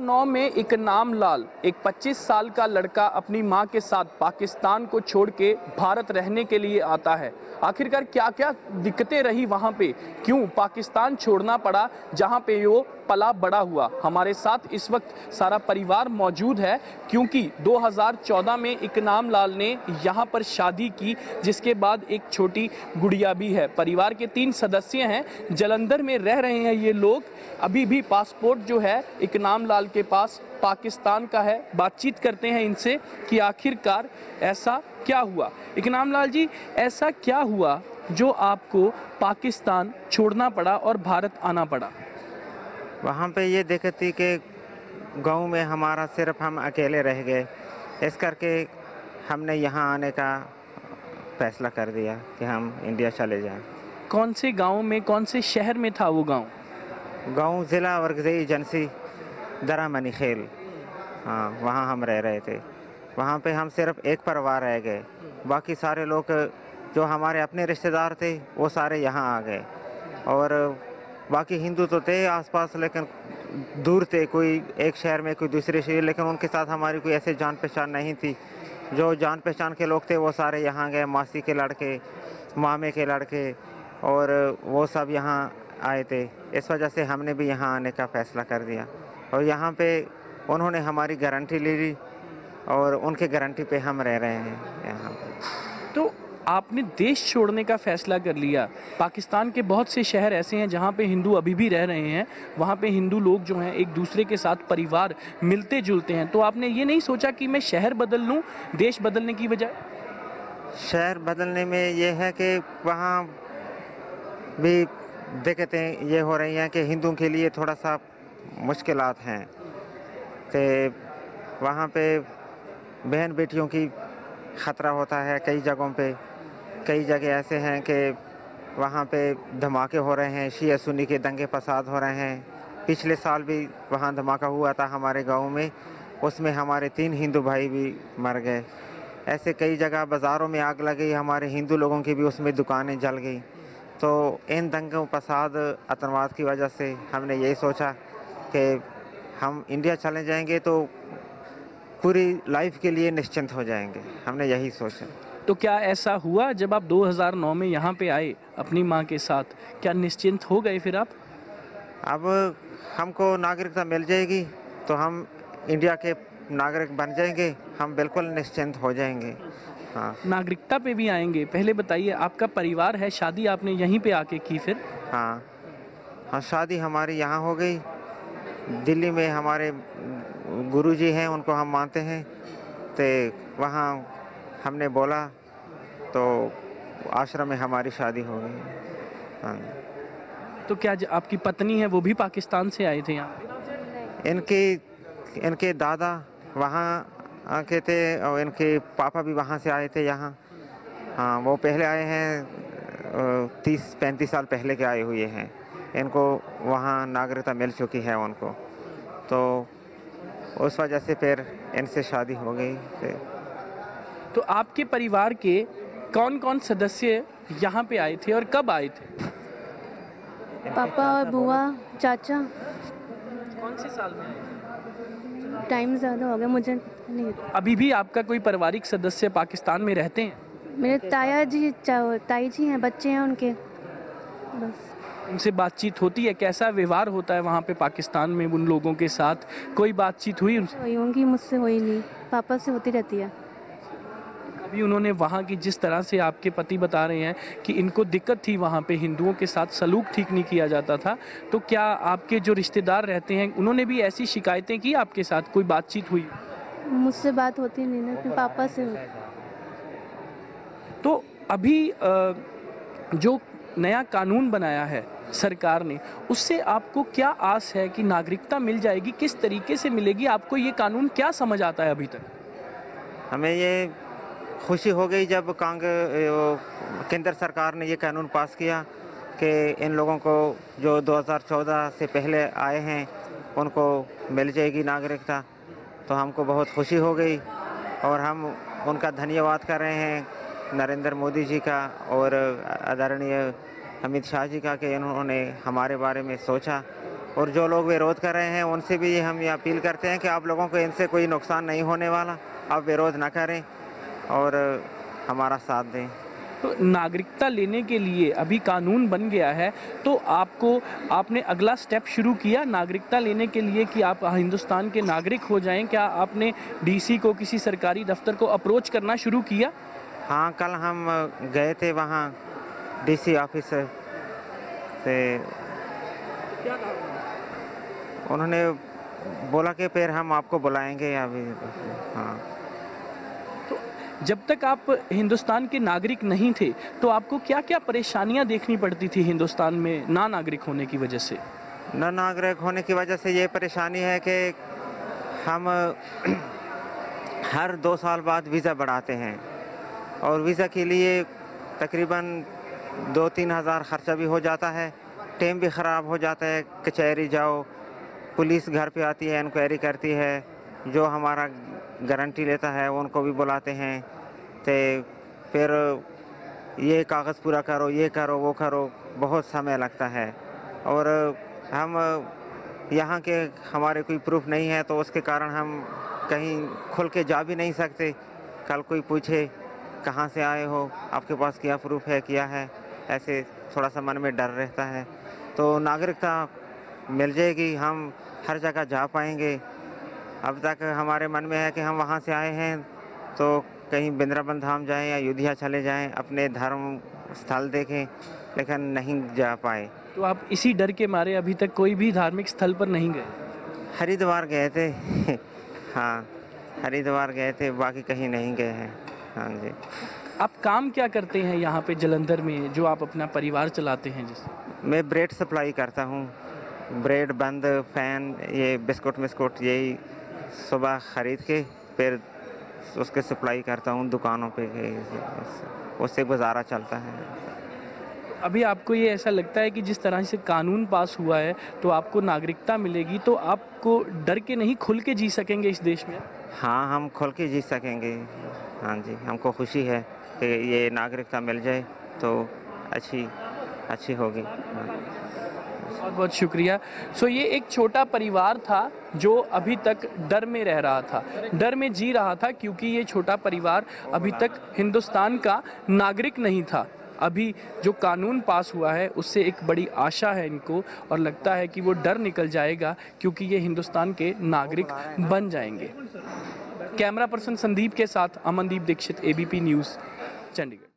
2009 में इकनाम लाल, एक 25 साल का लड़का, अपनी मां के साथ पाकिस्तान को छोड़ के भारत रहने के लिए आता है। आखिरकार क्या क्या दिक्कतें रही वहां पे, क्यों पाकिस्तान छोड़ना पड़ा जहां पे वो पला बड़ा हुआ। हमारे साथ इस वक्त सारा परिवार मौजूद है, क्योंकि 2014 में इकनाम लाल ने यहाँ पर शादी की, जिसके बाद एक छोटी गुड़िया भी है। परिवार के 3 सदस्य हैं, जालंधर में रह रहे हैं ये लोग। अभी भी पासपोर्ट जो है इकनाम लाल के पास पाकिस्तान का है। बातचीत करते हैं इनसे कि आखिरकार ऐसा क्या हुआ। इकनाम लाल जी, ऐसा क्या हुआ जो आपको पाकिस्तान छोड़ना पड़ा और भारत आना पड़ा? वहाँ पे ये दिक्कत थी कि गांव में हमारा सिर्फ हम अकेले रह गए, इस करके हमने यहाँ आने का फैसला कर दिया कि हम इंडिया चले जाएं। कौन से गांव में, कौन से शहर में था वो गांव? गांव ज़िला वर्गज़ई एजेंसी दरा मनी खेल, हाँ वहाँ हम रह रहे थे। वहाँ पे हम सिर्फ एक परिवार रह गए, बाकी सारे लोग जो हमारे अपने रिश्तेदार थे वो सारे यहाँ आ गए। और बाकी हिंदू तो थे आसपास, लेकिन दूर थे, कोई एक शहर में कोई दूसरे शहर, लेकिन उनके साथ हमारी कोई ऐसे जान पहचान नहीं थी। जो जान पहचान के लोग थे वो सारे यहाँ गए, मासी के लड़के, मामे के लड़के, और वो सब यहाँ आए थे। इस वजह से हमने भी यहाँ आने का फ़ैसला कर दिया और यहाँ पे उन्होंने हमारी गारंटी ले ली और उनके गारंटी पे हम रह रहे हैं यहाँ पे। तो आपने देश छोड़ने का फैसला कर लिया। पाकिस्तान के बहुत से शहर ऐसे हैं जहाँ पे हिंदू अभी भी रह रहे हैं, वहाँ पे हिंदू लोग जो हैं एक दूसरे के साथ परिवार मिलते जुलते हैं। तो आपने ये नहीं सोचा कि मैं शहर बदल लूँ देश बदलने की बजाय? शहर बदलने में ये है कि वहाँ भी दिक्कतें ये हो रही हैं कि हिंदुओं के लिए थोड़ा सा मुश्किलात हैं कि वहाँ पे बहन बेटियों की ख़तरा होता है। कई जगहों पे, कई जगह ऐसे हैं कि वहाँ पे धमाके हो रहे हैं, शिया सुन्नी के दंगे फसाद हो रहे हैं। पिछले साल भी वहाँ धमाका हुआ था हमारे गांव में, उसमें हमारे 3 हिंदू भाई भी मर गए। ऐसे कई जगह बाज़ारों में आग लगी, हमारे हिंदू लोगों की भी उसमें दुकानें जल गई। तो इन दंगों फसाद आतंकवाद की वजह से हमने यही सोचा कि हम इंडिया चले जाएंगे तो पूरी लाइफ के लिए निश्चिंत हो जाएंगे, हमने यही सोचा। तो क्या ऐसा हुआ जब आप 2009 में यहाँ पे आए अपनी माँ के साथ, क्या निश्चिंत हो गए फिर आप? अब हमको नागरिकता मिल जाएगी तो हम इंडिया के नागरिक बन जाएंगे, हम बिल्कुल निश्चिंत हो जाएंगे। हाँ, नागरिकता पे भी आएंगे। पहले बताइए, आपका परिवार है, शादी आपने यहीं पे आके की फिर? हाँ हाँ, शादी हमारी यहाँ हो गई। दिल्ली में हमारे गुरुजी हैं, उनको हम मानते हैं, तो वहाँ हमने बोला तो आश्रम में हमारी शादी हो गई। हाँ। तो क्या आपकी पत्नी है वो भी पाकिस्तान से आए थे यहाँ? इनके दादा वहाँ आके थे और इनके पापा भी वहाँ से आए थे यहाँ। हाँ, वो पहले आए हैं, 30-35 साल पहले के आए हुए हैं। इनको वहाँ नागरिकता मिल चुकी है उनको, तो उस वजह से फिर इनसे शादी हो गई। तो आपके परिवार के कौन कौन सदस्य यहाँ पे आए थे और कब आए थे? पापा और बुआ, चाचा। कौन से साल में आए थे? टाइम ज़्यादा हो गया, मुझे नहीं। अभी भी आपका कोई पारिवारिक सदस्य पाकिस्तान में रहते हैं? मेरे ताई जी हैं, बच्चे हैं उनके, बस। उनसे बातचीत होती है? कैसा व्यवहार होता है वहाँ पे पाकिस्तान में उन लोगों के साथ? कोई बातचीत हुई उनसे? हुई होंगी, मुझसे हुई नहीं, पापा से होती रहती है। अभी उन्होंने वहाँ की, जिस तरह से आपके पति बता रहे हैं कि इनको दिक्कत थी वहाँ पे, हिंदुओं के साथ सलूक ठीक नहीं किया जाता था, तो क्या आपके जो रिश्तेदार रहते हैं उन्होंने भी ऐसी शिकायतें की आपके साथ? कोई बातचीत हुई? मुझसे बात होती नहीं ना, फिर पापा से होती। तो अभी जो नया कानून बनाया है सरकार ने, उससे आपको क्या आस है कि नागरिकता मिल जाएगी? किस तरीके से मिलेगी? आपको ये कानून क्या समझ आता है अभी तक? हमें ये खुशी हो गई जब केंद्र सरकार ने ये कानून पास किया कि इन लोगों को जो 2014 से पहले आए हैं उनको मिल जाएगी नागरिकता। तो हमको बहुत खुशी हो गई और हम उनका धन्यवाद कर रहे हैं नरेंद्र मोदी जी का और आदरणीय अमित शाह जी का कि इन्होंने हमारे बारे में सोचा और जो लोग विरोध कर रहे हैं उनसे भी हम ये अपील करते हैं कि आप लोगों को इनसे कोई नुकसान नहीं होने वाला, आप विरोध ना करें और हमारा साथ दें। तो नागरिकता लेने के लिए अभी कानून बन गया है, तो आपने अगला स्टेप शुरू किया नागरिकता लेने के लिए कि आप हिंदुस्तान के नागरिक हो जाएं? क्या आपने डीसी को, किसी सरकारी दफ्तर को अप्रोच करना शुरू किया? हाँ, कल हम गए थे वहाँ डीसी ऑफिस से। उन्होंने बोला कि फिर हम आपको बुलाएंगे अभी। हाँ, तो जब तक आप हिंदुस्तान के नागरिक नहीं थे तो आपको क्या क्या परेशानियां देखनी पड़ती थी हिंदुस्तान में ना नागरिक होने की वजह से? न नागरिक होने की वजह से ये परेशानी है कि हम हर 2 साल बाद वीज़ा बढ़ाते हैं और वीज़ा के लिए तकरीबन 2-3 हज़ार ख़र्चा भी हो जाता है, टाइम भी ख़राब हो जाता है। कचहरी जाओ, पुलिस घर पे आती है, इंक्वायरी करती है, जो हमारा गारंटी लेता है उनको भी बुलाते हैं, तो फिर ये कागज़ पूरा करो, ये करो, वो करो, बहुत समय लगता है। और हम यहाँ के हमारे कोई प्रूफ नहीं है तो उसके कारण हम कहीं खुल के जा भी नहीं सकते। कल कोई पूछे कहाँ से आए हो, आपके पास क्या प्रूफ है, क्या है, ऐसे थोड़ा सा मन में डर रहता है। तो नागरिकता मिल जाएगी, हम हर जगह जा पाएंगे। अब तक हमारे मन में है कि हम वहाँ से आए हैं तो कहीं वृंदावन धाम जाएं या अयोध्या चले जाएं, अपने धर्म स्थल देखें, लेकिन नहीं जा पाए। तो आप इसी डर के मारे अभी तक कोई भी धार्मिक स्थल पर नहीं गए? हरिद्वार गए थे हाँ, हरिद्वार गए थे, बाकी कहीं नहीं गए हैं। हाँ जी। आप काम क्या करते हैं यहाँ पे जलंधर में, जो आप अपना परिवार चलाते हैं जिससे? मैं ब्रेड सप्लाई करता हूँ, ब्रेड, बंद, फ़ैन, ये बिस्कुट मिस्कुट, यही सुबह ख़रीद के फिर उसके सप्लाई करता हूँ दुकानों पे, उससे गुजारा चलता है। अभी आपको ये ऐसा लगता है कि जिस तरह से कानून पास हुआ है तो आपको नागरिकता मिलेगी, तो आपको डर के नहीं खुल के जी सकेंगे इस देश में? हाँ, हम खुल के जी सकेंगे। हाँ जी, हमको खुशी है कि ये नागरिकता मिल जाए तो अच्छी होगी। बहुत बहुत शुक्रिया। सो ये एक छोटा परिवार था जो अभी तक डर में रह रहा था, डर में जी रहा था, क्योंकि ये छोटा परिवार अभी तक हिंदुस्तान का नागरिक नहीं था। अभी जो कानून पास हुआ है उससे एक बड़ी आशा है इनको, और लगता है कि वो डर निकल जाएगा क्योंकि ये हिंदुस्तान के नागरिक बन जाएंगे। कैमरा पर्सन संदीप के साथ अमनदीप दीक्षित, ABP न्यूज़, चंडीगढ़।